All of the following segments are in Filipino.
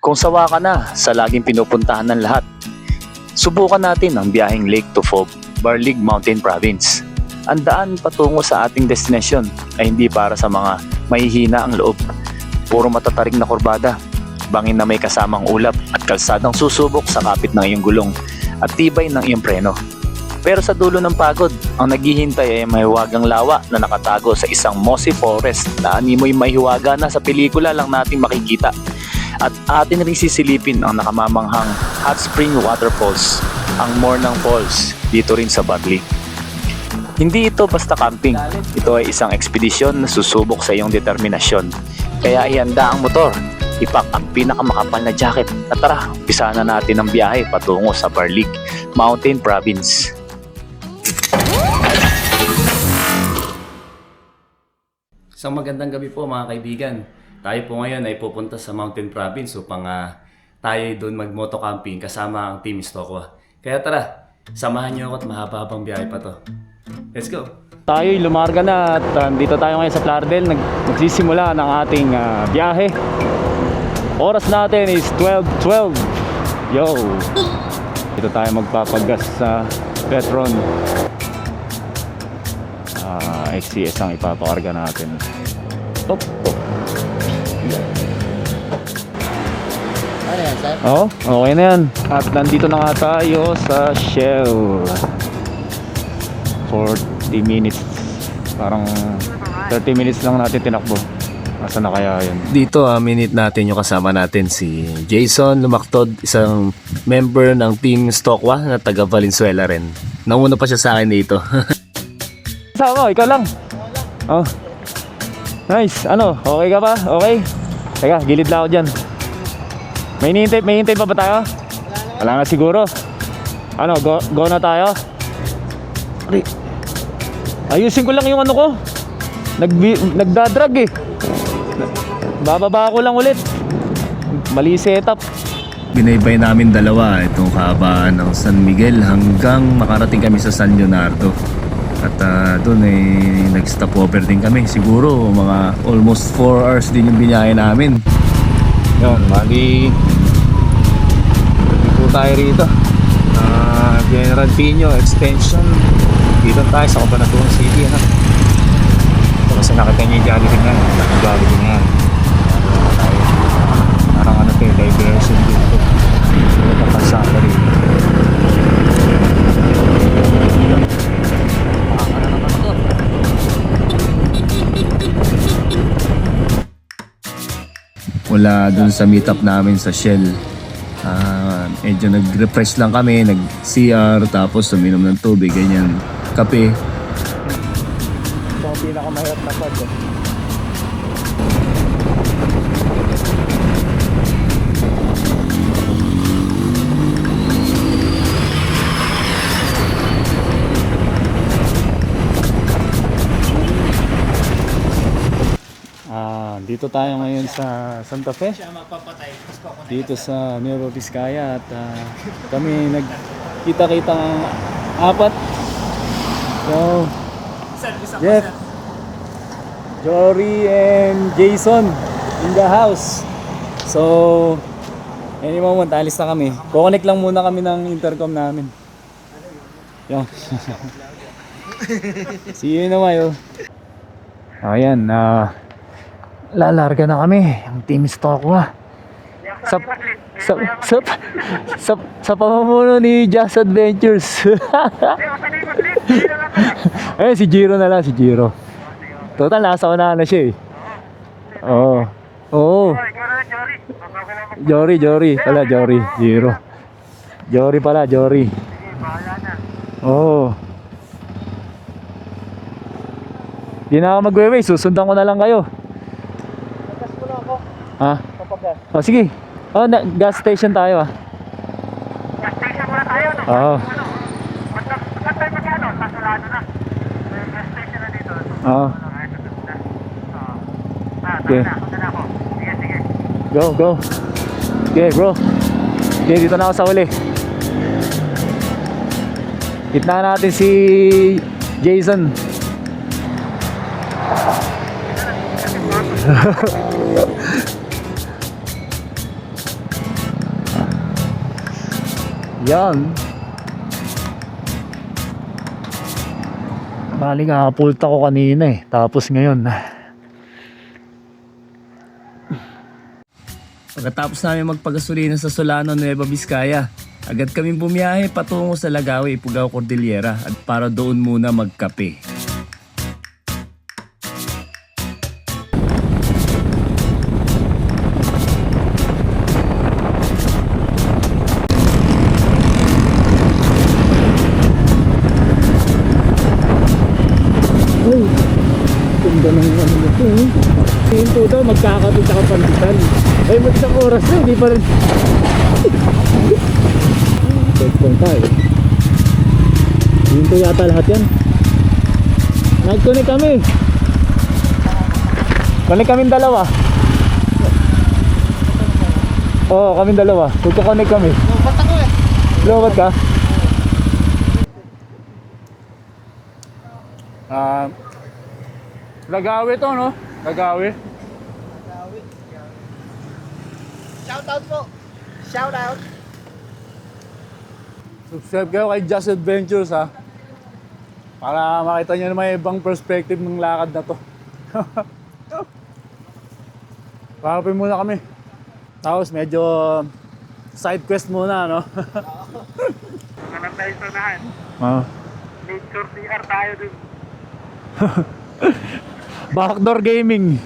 Kung sawa ka na sa laging pinupuntahan ng lahat, subukan natin ang biyaheng Lake Tufog, Barlig Mountain Province. Ang daan patungo sa ating destinasyon ay hindi para sa mga mahihina ang loob. Puro matatarik na kurbada, bangin na may kasamang ulap at kalsadang susubok sa kapit ng iyong gulong at tibay ng iyong preno. Pero sa dulo ng pagod, ang naghihintay ay mahiwagang lawa na nakatago sa isang mossy forest na animoy mahiwaga na sa pelikula lang nating makikita. At atin rin sisilipin ang nakamamanghang hot spring waterfalls, ang Mornang Falls, dito rin sa Barlig. Hindi ito basta camping, ito ay isang ekspedisyon na susubok sa iyong determinasyon. Kaya ihanda ang motor, ipak ang pinakamakapal na jacket at tara, umpisa na natin ang biyahe patungo sa Barlig Mountain Province. Isang magandang gabi po mga kaibigan. Tayo po ngayon ay pupunta sa Mountain Province upang tayo doon mag-moto camping kasama ang Team Stokwa. Kaya tara, samahan niyo ako at mahaba-habang biyahe pa to. Let's go! Tayo'y lumarga na at dito tayo ngayon sa Plardel. Magsisimula ng ating biyahe. Oras natin is 12:12. Yo! Dito tayo magpapagas sa Petron. XCS ang ipapakarga natin. Top. Ano yan, sir? Oo, okay na yan. At nandito na nga tayo sa Shell. 40 minutes. Parang 30 minutes lang natin tinakbo. Asa na kaya yun? Dito minute natin yung kasama natin si Jason Lumaktod, isang member ng Team Stokwa na taga Valenzuela rin. Nauna pa siya sa akin dito. Sama, ikaw lang. Oh. Nice. Ano? Okay ka pa? Okay? Teka, gilid lang ako dyan. May hinihintay pa ba tayo? Wala na siguro. Ano, go na tayo? Ayusin ko lang yung ano ko. Nagdadrag eh. Bababa ko lang ulit. Mali setup. Binaybay namin dalawa itong kahabaan ng San Miguel hanggang makarating kami sa San Leonardo. At doon ay nag-stop over din kami. Siguro mga almost 4 hours din yung binyahe namin. Yun, bali dito tayo rito. General Pino Extension. Dito tayo sa Cabanatuan City. Ito kasi nakita niyo yung Jollibee nga. Jollibee nga. Parang ano ito, diversion dito. Ito na pasada rito. Mula dun sa meetup namin sa Shell, medyo nag-refresh lang kami, nag-CR, tapos uminom ng tubig, ganyan, kape. Ito ang pinakamahirap na pod. Dito tayo ngayon sa Santa Fe. Dito sa Nueva Vizcaya at kami nagkita-kita ng apat. So, Jeff, Jory and Jason in the house. So, any moment alis na kami. Kukonek lang muna kami ng intercom namin. Yo. See you na mayo. Ayan, lalarga na kami ang Team Stokwa sa pamumuno ni Jazz Adventures. Si Jiro na lang, si Jiro. Total nasa unahan na siya eh. Oo. Jory pala, Jiro. Jory pala, Jory. Oo. Di na ako magwe-way, susundan ko na lang kayo. Ha? Oh, sige. Oh, gas station tayo Gas station muna tayo, no? Oo. Pag tayo mag-ano, sasulado na. Gas station na dito. Oo. Okay. Sige. Go. Okay, bro. Okay, dito na ako sa uli. Gitna natin si Jason. Yan. Bali kapulta ko kanina eh. Tapos ngayon. Pagkatapos namin magpagasolina sa Solano, Nueva Vizcaya, agad kaming bumiyahe patungo sa Lagawi, Ifugao Cordillera at para doon muna magkape. Uy, ganda ng ano nito eh. Hinto daw, magkakapit sa kapantitan. Ay, mag-isang oras na, hindi pa rin. Checkpoint tayo. Hinto yata lahat yan. Nag-connect kami. Connect kaming dalawa. Oo, kaming dalawa. Magka-connect kami. Ba't ako eh? Lowbat ka? Lagawi to, no? Lagawi. Shout out po. Shout out. Subscribe kayo kay Just Adventures, ha? Para makita nyo naman yung ibang perspective ng lakad na to. Pakapin muna kami. Tapos medyo side quest muna, no? Hanap tayo sa nahan. Ah. Nature CR tayo dun. Backdoor gaming.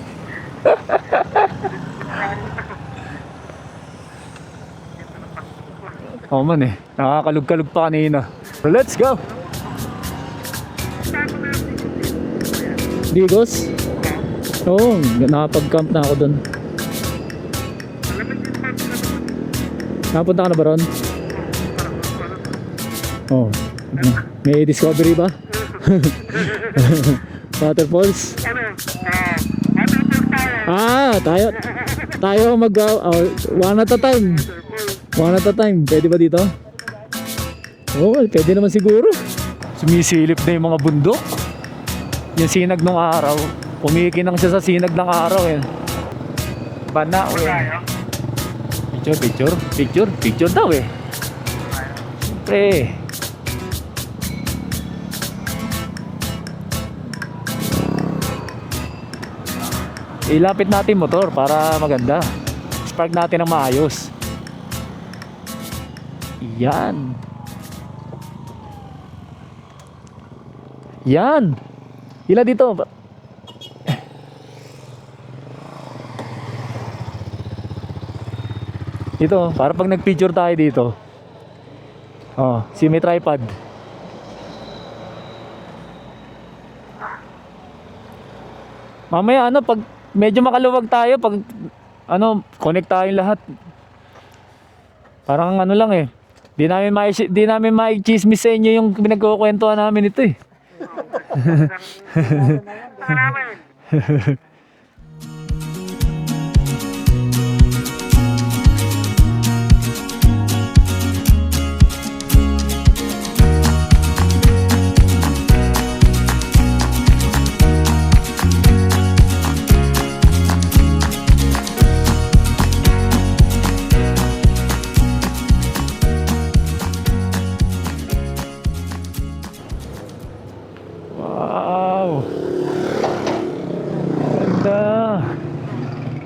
Oo man eh. Nakakalug-kalug pa kanina. So let's go! Digos? Oo, nakapag-camp na ako dun. Napunta ka na ba ron? Oo. May discovery ba? Waterfalls? Tayo one at a time. One at a time. Pwede ba dito? Oo, pwede naman siguro. Sumisilip na yung mga bundok. Yung sinag ng araw. Pumikinang siya sa sinag ng araw eh. Bana eh. Picture daw eh. Siyempre. Ilapit natin motor para maganda. Spark natin ng maayos. Yan. Yan. Ila dito. Dito, para pag nag-picture tayo dito. Oh, si may tripod. Mamaya ano, pag medyo makaluwag tayo, pag ano, connect tayong lahat. Parang ano lang eh. Di namin mai-chismis sa inyo yung pinagkukwentuhan namin ito eh.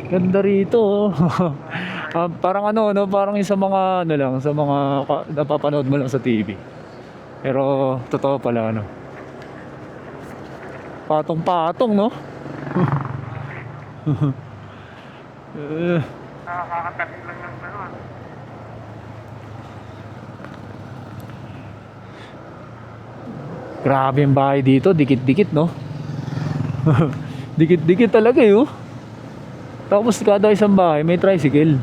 Ganda rito oh. Parang ano no, parang yung sa mga ano lang, sa mga napapanood mo lang sa TV. Pero totoo pala ano. Patong-patong no. Nakakatabi lang ng ano. Grabe yung bahay dito, dikit-dikit no. Dikit-dikit talaga eh oh. Tapos kada isang bahay may tricycle.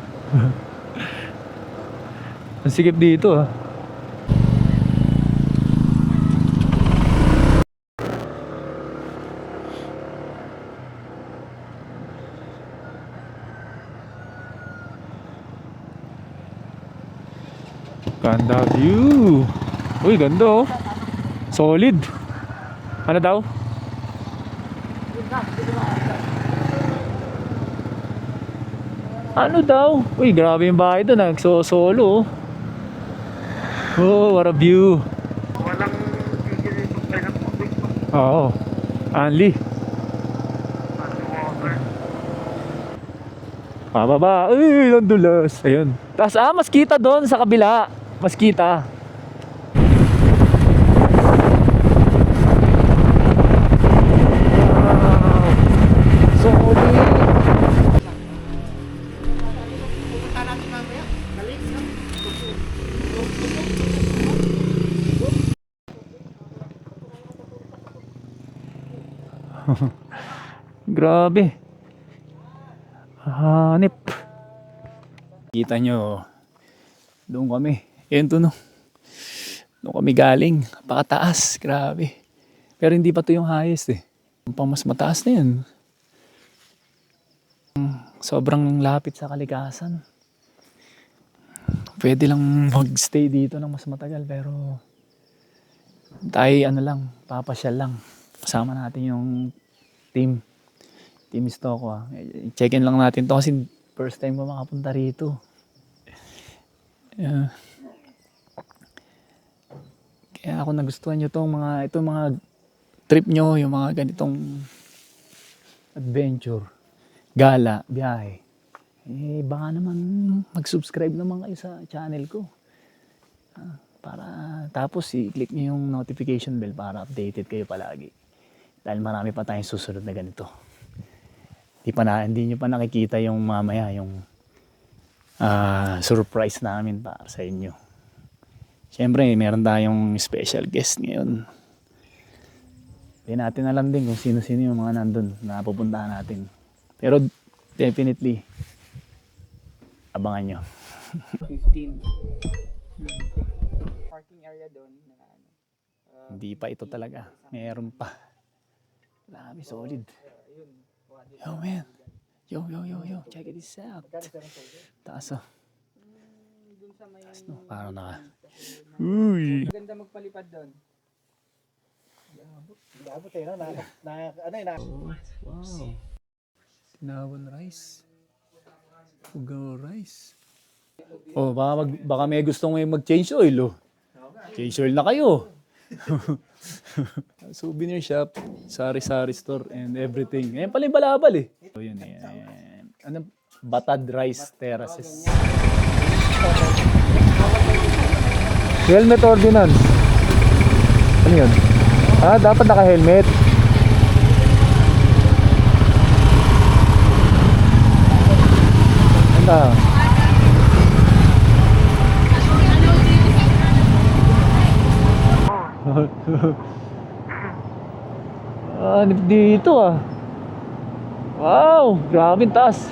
Ang sikip dito ah. Ganda view. Uy, ganda oh. Solid. Ano daw? Ano daw? Uy, grabe yung bahay doon. Nagsosolo. Oh, what a view. Walang tigil dito kayo ng tubig. Oo. Anli. Underwater. Pababa. Uy, ang dulas. Ayun. Tapos mas kita doon sa kabila. Mas kita. Solid. Pupunta natin mamaya. Balik, no? Grabe. Hanip. Kita nyo. Doon kami. Yan to no. Doon kami galing. Pakataas. Grabe. Pero hindi pa to yung highest eh. Pang mas mataas na yun. Sobrang lapit sa kalikasan. Pwede lang magstay dito ng mas matagal pero tayo ano lang, papasyal lang. Kasama natin yung team Stoko. Check-in lang natin to kasi first time ko makapunta rito. Kaya ako nagustuhan nyo itong mga trip nyo, yung mga ganitong adventure, gala, biyahe. Baka naman mag-subscribe naman kayo sa channel ko. Para tapos i-click nyo yung notification bell para updated kayo palagi. Dahil marami pa tayong susunod na ganito. Hindi nyo pa nakikita yung mamaya, yung surprise namin para sa inyo. Siyempre, meron tayong special guest ngayon. Hindi natin alam din kung sino-sino yung mga nandun na pupuntahan natin. Pero definitely, abangan nyo. 15. Parking area doon na ano. Hindi pa ito talaga. Meron pa. Dami, solid. Yo, man. Yo. Check this out. Taas oh. Doon sa may Taas no. Parang naka. Uy. maganda magpalipad doon. Labot eh, no? Ano yun? Wow. Tinawon rice. Ugaw rice. Oh, baka may gustong mag-change oil oh. Change oil na kayo. Souvenir shop, sari-sari store and everything. Ayan pala yung balabal eh. So yun eh. Ano? Batad Rice Terraces. Helmet ordinance. Ano yun? Dapat naka-helmet. Ano? Dito ah. Wow, grabe taas.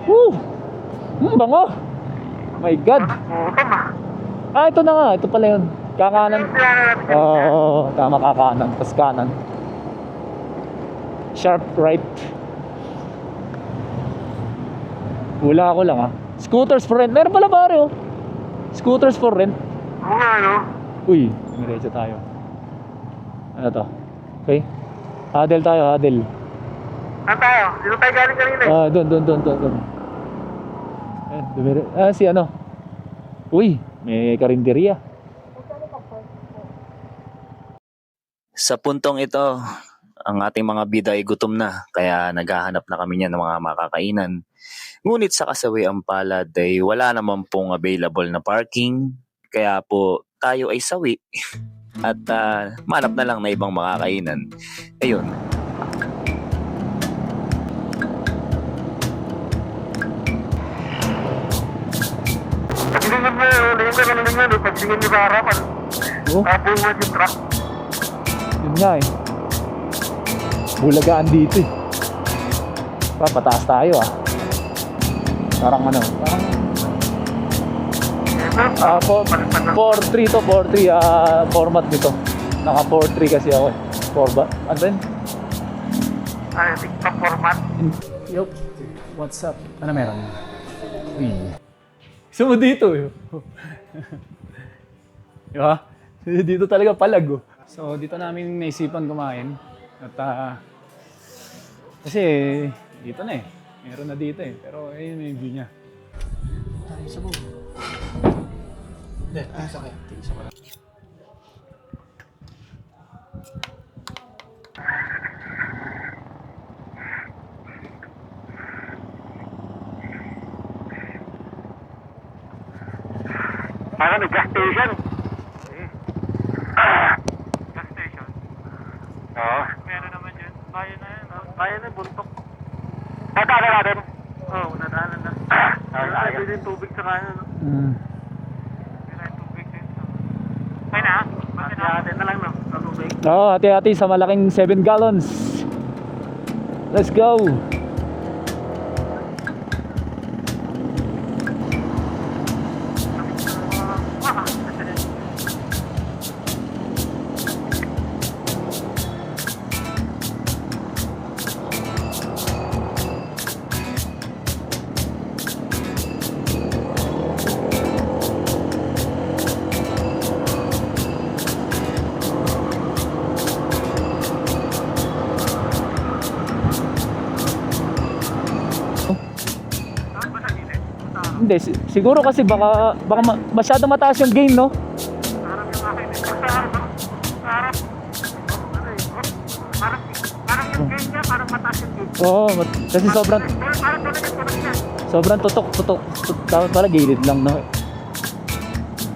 Woo! Bango. My God. Ito na nga, ito pala yun. Kakanan. Oo, tama, kakanan. Tapos kanan. Sharp right. Hula ko lang ah. Scooters for rent. Meron pala pare oh. Scooters for rent. Uy, mirecho tayo. Ano to? Okay. Huddle tayo, huddle. Saan tayo? Dito tayo galing kanina eh. Doon. Si ano? Uy, may karinderya. Sa puntong ito, ang ating mga bida ay gutom na, kaya naghahanap na kami niyan ng mga makakainan. Ngunit sa kasawiang palad ay wala naman pong available na parking, kaya po tayo ay sawi at manap na lang na ibang makakainan. Ayun. Pagtingin mo yun, pagtingin mo sa harapan. Oh, Tapos yung truck. yun nga eh. Bulagaan dito eh. Pataas tayo ah. Parang ano, parang 4-3 to, 4-3 format nito. Naka 4-3 kasi ako eh. 4 ba? Ano din? TikTok format. Yup. What's up? Ano meron? Uy. Gusto mo dito eh. Diba? Dito talaga palag oh. So dito namin naisipan kumain. At kasi dito na eh. Meron na dito eh. Pero ayun yung view niya. sakay. Parang may gas station. Gas station? Oo. Meron naman yun. Bayan na yun. Bayan na, buntok. Nadaanan natin? Oo, nadaanan na. Sabi din tubig sa kanan. Hindi na yung tubig din. Ay na, hati na lang no, sa tubig. Oo, hati-hati sa malaking 7 gallons. Let's go! Hindi, siguro kasi baka masyado mataas yung gain, no? Parang yung akin eh. Parang yung gain niya, parang mataas yung gain. Oo, kasi sobrang Parang tuloy yung tuloy niya. tutok. Dapat pala gilid lang, no?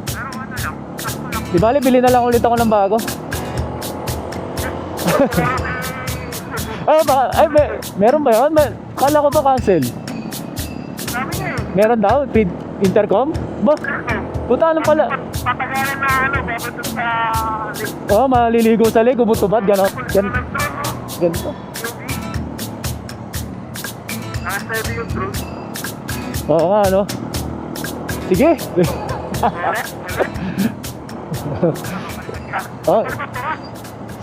Pero ano lang, sakto lang. Di bali, bili na lang ulit ako ng bago. Ay, meron ba yun? Kala ko ba cancel? Sabi niya eh. Meron daw, intercom? Ba? Puta, ano pala? Patagalan na ano, babasot sa lake. Oo, maliligo sa lake, ubot-ubad, gano'n. Ganito. Nakasteady yung drone. Oo nga, no? Sige. Oh.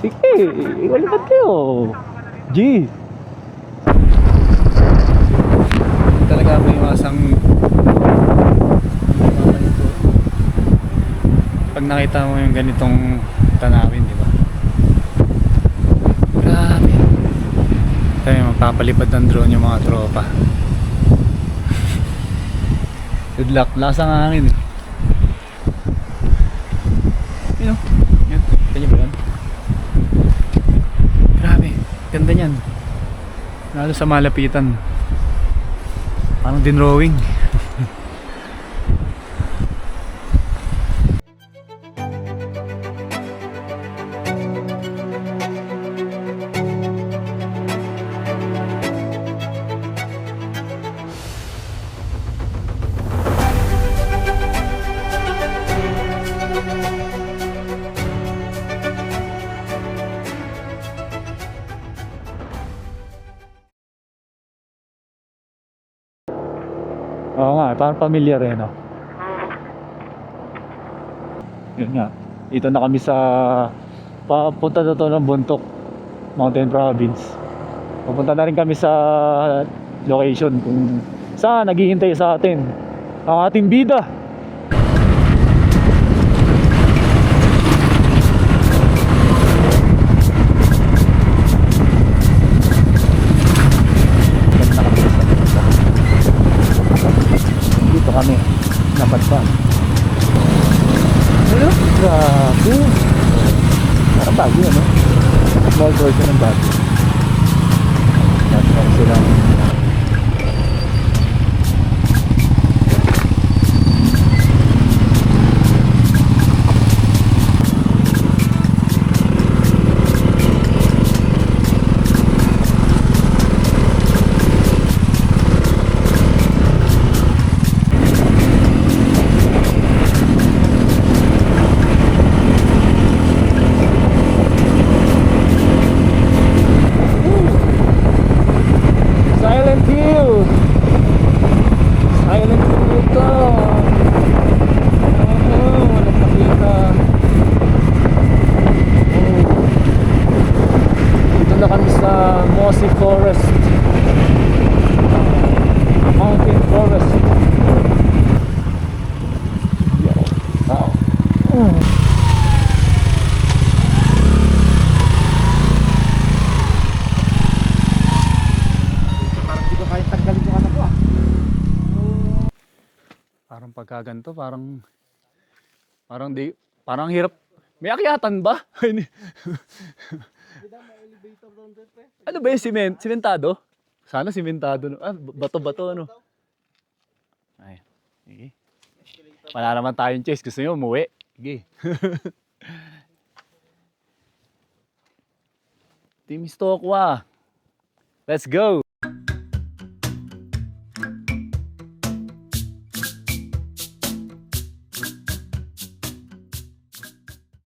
Sige, iwalipat kayo. G. Talaga may iwasang pag nakita mo yung ganitong tanawin, di ba? Grabe. Tayo magpapalipad ng drone yung mga tropa. Good luck. Lakas ang hangin eh. Yun o. Yan. Kanya ba yan? Grabe. Ganda niyan. Lalo sa malapitan. Parang dinrowing. Oo nga, parang familiar eh, no? Yun nga. Dito na kami sa papunta na to ng Bontoc Mountain Province. Papunta na rin kami sa location kung saan naghihintay sa atin ang ating bida. Dito kami napadpad. Ano? Grabe. Parang bago ano? Small version ng bago. Meron silang Silent Hill. Silent Hill ito. Walang makita. Dito na kami sa Mossy Forest. Mountain Forest. Wow. Parang di ko kaya tanggalin yung anak ko ah. Parang pagkaganto, parang Parang hirap. May akyatan ba? Ano ba yung simentado? Sana simentado. Bato-bato ano. Ay, sige. Wala naman tayong choice. Gusto nyo umuwi? Sige. Team Stokwa. Let's go!